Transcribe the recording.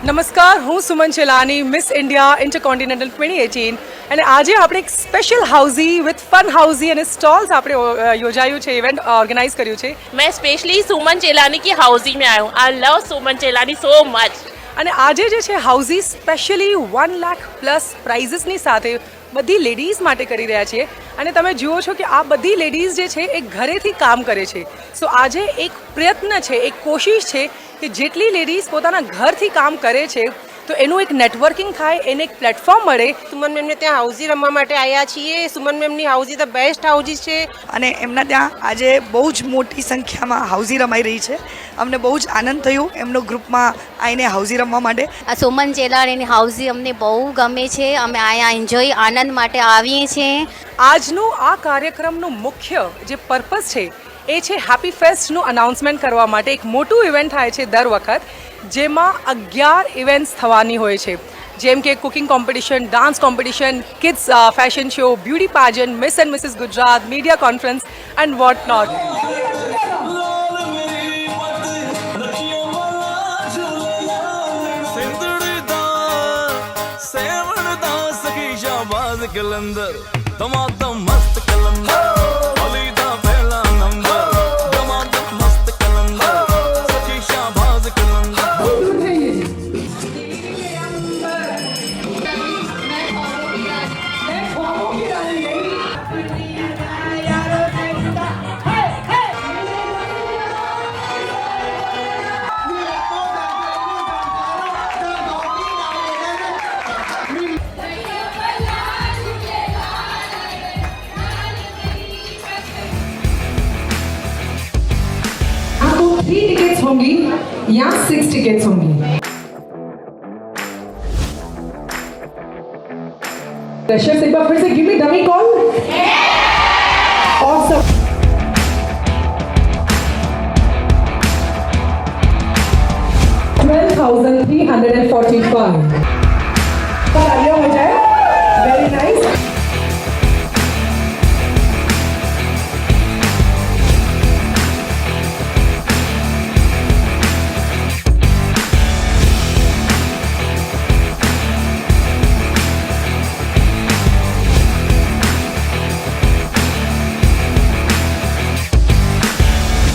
નમસ્કાર, હું Suman ચેલાની, miss India intercontinental 2018 અને આજે આપણે એક special housie with fun housie અને સ્ટોલ્સ આપણે યોજાયું છે, ઇવેન્ટ ઓર્ગેનાઇઝ કર્યું છે. मैं स्पेशली सुमन चेलानी की हाउसिंग में आया हूँ. I love Suman Chelani so much. અને આજે જે છે હાઉઝી સ્પેશિયલી 1 લાખ પ્લસ પ્રાઇઝીસની સાથે બધી લેડીઝ માટે કરી રહ્યા છીએ. અને તમે જુઓ છો કે આ બધી લેડીઝ જે છે એ ઘરેથી કામ કરે છે. સો આજે એક પ્રયત્ન છે, એક કોશિશ છે કે જેટલી લેડીઝ પોતાના ઘરથી કામ કરે છે તો એનું એક નેટવર્કિંગ થાય, એને એક પ્લેટફોર્મ મળે. સુમન મેમને ત્યાં હાઉઝી રમવા માટે આવ્યા છીએ. સુમન મેમની હાઉઝી ધ બેસ્ટ હાઉઝી છે અને એમના ત્યાં આજે બહુ જ મોટી સંખ્યામાં હાઉઝી રમાઈ રહી છે. અમને બહુ જ આનંદ થયો એમનો ગ્રુપમાં આવીને હાઉઝી રમવા માટે. આ સુમન ચેલાણીની હાઉઝી અમને બહુ ગમે છે. અમે અહીંયા એન્જોય આનંદ માટે આવીએ છીએ. આજનું આ કાર્યક્રમનું મુખ્ય જે પર્પઝ છે એ છે હેપી ફેસ્ટનું અનાઉન્સમેન્ટ કરવા માટે. એક મોટું ઇવેન્ટ થાય છે દર વખત, જેમાં 11 ઇવેન્ટ્સ થવાની હોય છે, જેમ કે cooking competition, dance competition, kids fashion show, beauty pageant, Miss and Mrs Gujarat, media conference and what not. Qalandar दमादम मस्त कलंदर अलीदा पहला नंबर दमादम मस्त कलंदर सखी शाहबाज कलंदर. आपको 3 टिकट्स होंगी या 6 टिकट्स होंगी. Pressure एक बार फिर से give me dummy call. Awesome. $12,345. आइए हो जाए.